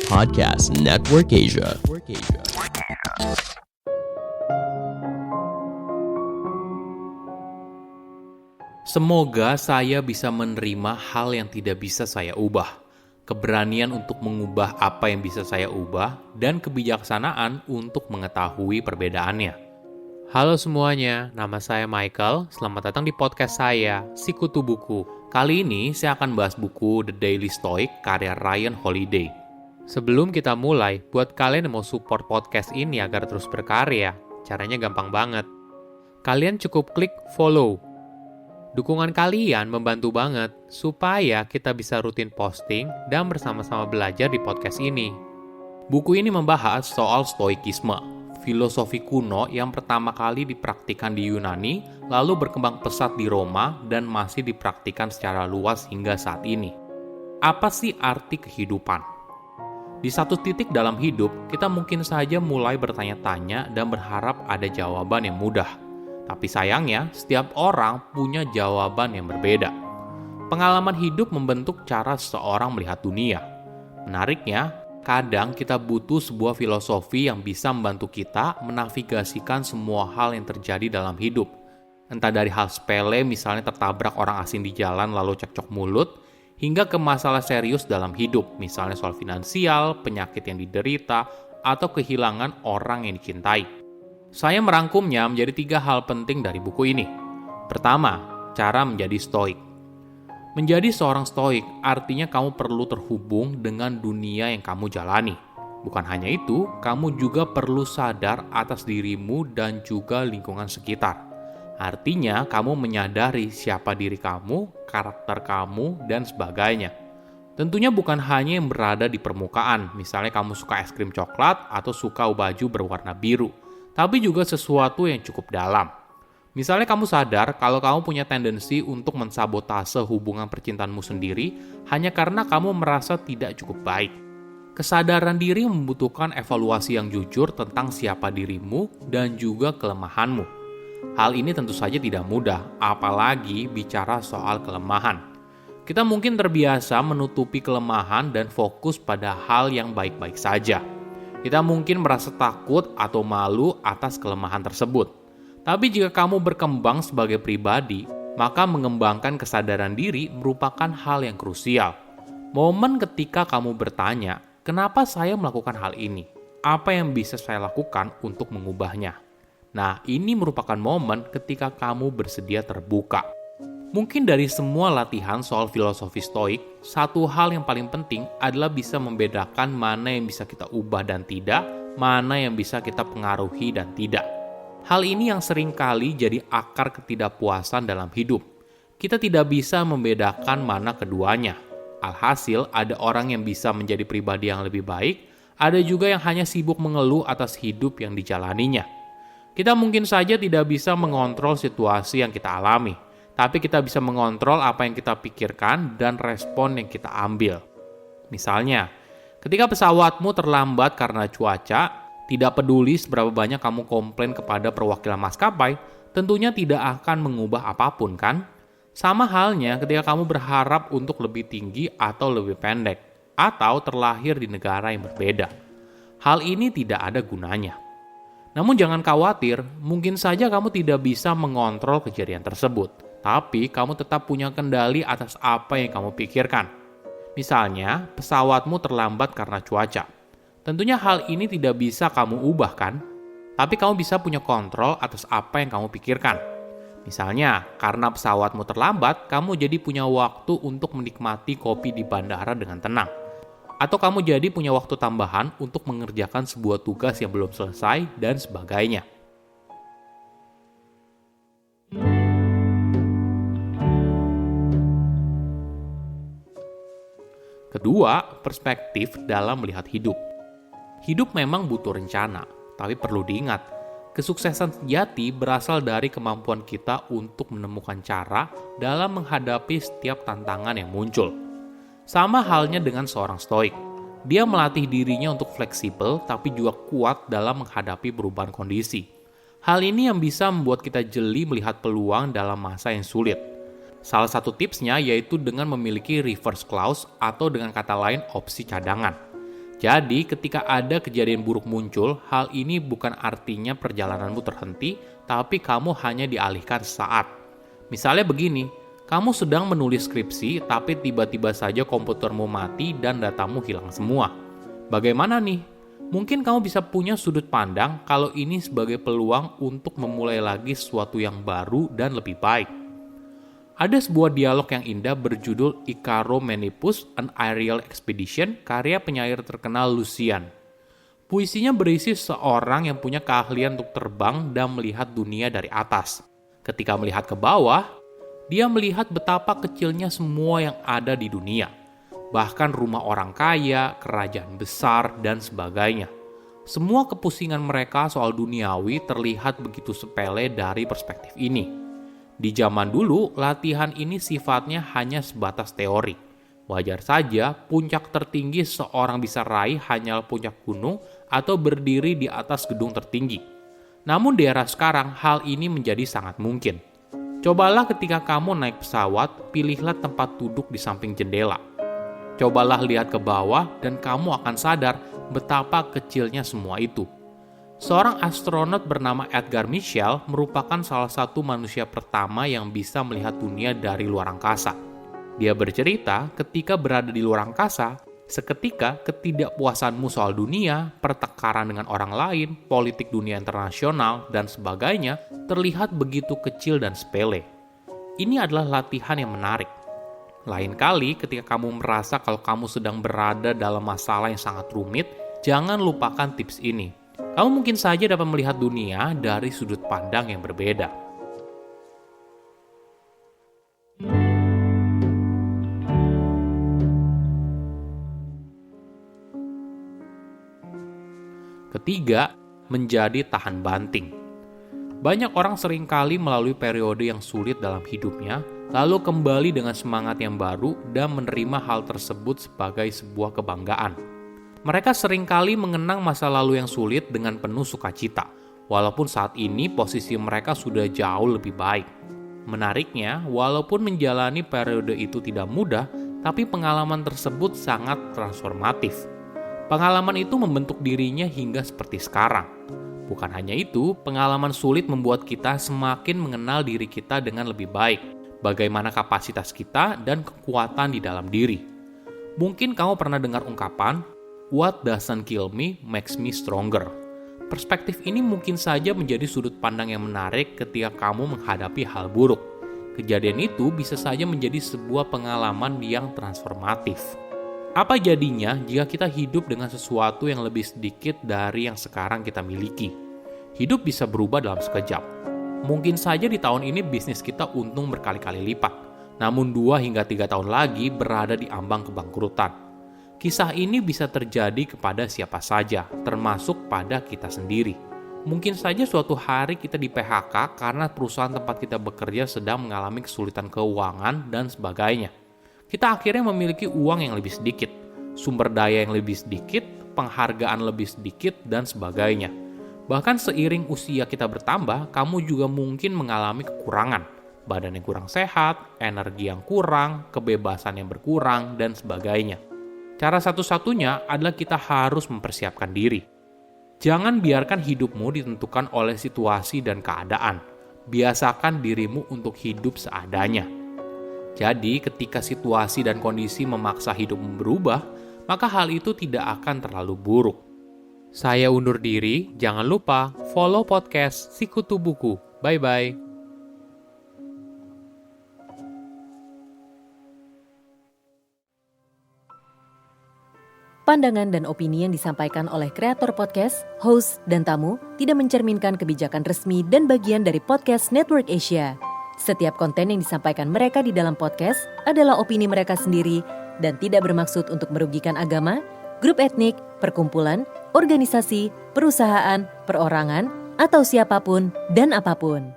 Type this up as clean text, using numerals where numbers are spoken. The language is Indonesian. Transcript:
Podcast Network Asia. Semoga saya bisa menerima hal yang tidak bisa saya ubah, keberanian untuk mengubah apa yang bisa saya ubah, dan kebijaksanaan untuk mengetahui perbedaannya. Halo semuanya, nama saya Michael. Selamat datang di podcast saya, Sikutu Buku. Kali ini saya akan bahas buku The Daily Stoic karya Ryan Holiday. Sebelum kita mulai, buat kalian yang mau support podcast ini agar terus berkarya, caranya gampang banget. Kalian cukup klik follow. Dukungan kalian membantu banget supaya kita bisa rutin posting dan bersama-sama belajar di podcast ini. Buku ini membahas soal stoikisme, filosofi kuno yang pertama kali dipraktikkan di Yunani, lalu berkembang pesat di Roma dan masih dipraktikkan secara luas hingga saat ini. Apa sih arti kehidupan? Di satu titik dalam hidup, kita mungkin saja mulai bertanya-tanya dan berharap ada jawaban yang mudah. Tapi sayangnya, setiap orang punya jawaban yang berbeda. Pengalaman hidup membentuk cara seseorang melihat dunia. Menariknya, kadang kita butuh sebuah filosofi yang bisa membantu kita menavigasikan semua hal yang terjadi dalam hidup. Entah dari hal sepele, misalnya tertabrak orang asing di jalan lalu cekcok mulut, hingga ke masalah serius dalam hidup, misalnya soal finansial, penyakit yang diderita, atau kehilangan orang yang dicintai. Saya merangkumnya menjadi 3 hal penting dari buku ini. Pertama, cara menjadi stoik. Menjadi seorang stoik artinya kamu perlu terhubung dengan dunia yang kamu jalani. Bukan hanya itu, kamu juga perlu sadar atas dirimu dan juga lingkungan sekitar. Artinya, kamu menyadari siapa diri kamu, karakter kamu, dan sebagainya. Tentunya bukan hanya yang berada di permukaan, misalnya kamu suka es krim coklat atau suka baju berwarna biru, tapi juga sesuatu yang cukup dalam. Misalnya kamu sadar kalau kamu punya tendensi untuk mensabotase hubungan percintaanmu sendiri hanya karena kamu merasa tidak cukup baik. Kesadaran diri membutuhkan evaluasi yang jujur tentang siapa dirimu dan juga kelemahanmu. Hal ini tentu saja tidak mudah, apalagi bicara soal kelemahan. Kita mungkin terbiasa menutupi kelemahan dan fokus pada hal yang baik-baik saja. Kita mungkin merasa takut atau malu atas kelemahan tersebut. Tapi jika kamu berkembang sebagai pribadi, maka mengembangkan kesadaran diri merupakan hal yang krusial. Momen ketika kamu bertanya, kenapa saya melakukan hal ini? Apa yang bisa saya lakukan untuk mengubahnya? Nah, ini merupakan momen ketika kamu bersedia terbuka. Mungkin dari semua latihan soal filosofi stoik, satu hal yang paling penting adalah bisa membedakan mana yang bisa kita ubah dan tidak, mana yang bisa kita pengaruhi dan tidak. Hal ini yang seringkali jadi akar ketidakpuasan dalam hidup. Kita tidak bisa membedakan mana keduanya. Alhasil, ada orang yang bisa menjadi pribadi yang lebih baik, ada juga yang hanya sibuk mengeluh atas hidup yang dijalaninya. Kita mungkin saja tidak bisa mengontrol situasi yang kita alami, tapi kita bisa mengontrol apa yang kita pikirkan dan respon yang kita ambil. Misalnya, ketika pesawatmu terlambat karena cuaca, tidak peduli seberapa banyak kamu komplain kepada perwakilan maskapai, tentunya tidak akan mengubah apapun kan? Sama halnya ketika kamu berharap untuk lebih tinggi atau lebih pendek, atau terlahir di negara yang berbeda. Hal ini tidak ada gunanya. Namun jangan khawatir, mungkin saja kamu tidak bisa mengontrol kejadian tersebut, tapi kamu tetap punya kendali atas apa yang kamu pikirkan. Misalnya, pesawatmu terlambat karena cuaca. Tentunya hal ini tidak bisa kamu ubah kan? Tapi kamu bisa punya kontrol atas apa yang kamu pikirkan. Misalnya, karena pesawatmu terlambat, kamu jadi punya waktu untuk menikmati kopi di bandara dengan tenang. Atau kamu jadi punya waktu tambahan untuk mengerjakan sebuah tugas yang belum selesai dan sebagainya. Kedua, perspektif dalam melihat hidup. Hidup memang butuh rencana, tapi perlu diingat, kesuksesan sejati berasal dari kemampuan kita untuk menemukan cara dalam menghadapi setiap tantangan yang muncul. Sama halnya dengan seorang stoik. Dia melatih dirinya untuk fleksibel, tapi juga kuat dalam menghadapi perubahan kondisi. Hal ini yang bisa membuat kita jeli melihat peluang dalam masa yang sulit. Salah satu tipsnya yaitu dengan memiliki reverse clause atau dengan kata lain opsi cadangan. Jadi ketika ada kejadian buruk muncul, hal ini bukan artinya perjalananmu terhenti, tapi kamu hanya dialihkan sesaat. Misalnya begini, kamu sedang menulis skripsi tapi tiba-tiba saja komputermu mati dan datamu hilang semua. Bagaimana nih? Mungkin kamu bisa punya sudut pandang kalau ini sebagai peluang untuk memulai lagi sesuatu yang baru dan lebih baik. Ada sebuah dialog yang indah berjudul Icaro Menipus, An Aerial Expedition, karya penyair terkenal Lucian. Puisinya berisi seorang yang punya keahlian untuk terbang dan melihat dunia dari atas. Ketika melihat ke bawah, dia melihat betapa kecilnya semua yang ada di dunia. Bahkan rumah orang kaya, kerajaan besar, dan sebagainya. Semua kepusingan mereka soal duniawi terlihat begitu sepele dari perspektif ini. Di zaman dulu, latihan ini sifatnya hanya sebatas teori. Wajar saja puncak tertinggi seorang bisa raih hanyalah puncak gunung atau berdiri di atas gedung tertinggi. Namun di era sekarang, hal ini menjadi sangat mungkin. Cobalah ketika kamu naik pesawat, pilihlah tempat duduk di samping jendela. Cobalah lihat ke bawah dan kamu akan sadar betapa kecilnya semua itu. Seorang astronot bernama Edgar Mitchell merupakan salah satu manusia pertama yang bisa melihat dunia dari luar angkasa. Dia bercerita ketika berada di luar angkasa, seketika ketidakpuasanmu soal dunia, pertengkaran dengan orang lain, politik dunia internasional, dan sebagainya terlihat begitu kecil dan sepele. Ini adalah latihan yang menarik. Lain kali ketika kamu merasa kalau kamu sedang berada dalam masalah yang sangat rumit, jangan lupakan tips ini. Kamu mungkin saja dapat melihat dunia dari sudut pandang yang berbeda. Ketiga, menjadi tahan banting. Banyak orang seringkali melalui periode yang sulit dalam hidupnya, lalu kembali dengan semangat yang baru dan menerima hal tersebut sebagai sebuah kebanggaan. Mereka seringkali mengenang masa lalu yang sulit dengan penuh sukacita, walaupun saat ini posisi mereka sudah jauh lebih baik. Menariknya, walaupun menjalani periode itu tidak mudah, tapi pengalaman tersebut sangat transformatif. Pengalaman itu membentuk dirinya hingga seperti sekarang. Bukan hanya itu, pengalaman sulit membuat kita semakin mengenal diri kita dengan lebih baik, bagaimana kapasitas kita dan kekuatan di dalam diri. Mungkin kamu pernah dengar ungkapan, "What doesn't kill me makes me stronger." Perspektif ini mungkin saja menjadi sudut pandang yang menarik ketika kamu menghadapi hal buruk. Kejadian itu bisa saja menjadi sebuah pengalaman yang transformatif. Apa jadinya jika kita hidup dengan sesuatu yang lebih sedikit dari yang sekarang kita miliki? Hidup bisa berubah dalam sekejap. Mungkin saja di tahun ini bisnis kita untung berkali-kali lipat, namun 2 hingga 3 tahun lagi berada di ambang kebangkrutan. Kisah ini bisa terjadi kepada siapa saja, termasuk pada kita sendiri. Mungkin saja suatu hari kita di PHK karena perusahaan tempat kita bekerja sedang mengalami kesulitan keuangan dan sebagainya. Kita akhirnya memiliki uang yang lebih sedikit, sumber daya yang lebih sedikit, penghargaan lebih sedikit, dan sebagainya. Bahkan seiring usia kita bertambah, kamu juga mungkin mengalami kekurangan. Badan yang kurang sehat, energi yang kurang, kebebasan yang berkurang, dan sebagainya. Cara satu-satunya adalah kita harus mempersiapkan diri. Jangan biarkan hidupmu ditentukan oleh situasi dan keadaan. Biasakan dirimu untuk hidup seadanya. Jadi, ketika situasi dan kondisi memaksa hidupmu berubah, maka hal itu tidak akan terlalu buruk. Saya undur diri, jangan lupa follow podcast Sikutu Buku. Bye-bye. Pandangan dan opini yang disampaikan oleh kreator podcast, host, dan tamu tidak mencerminkan kebijakan resmi dan bagian dari Podcast Network Asia. Setiap konten yang disampaikan mereka di dalam podcast adalah opini mereka sendiri dan tidak bermaksud untuk merugikan agama, grup etnik, perkumpulan, organisasi, perusahaan, perorangan, atau siapapun dan apapun.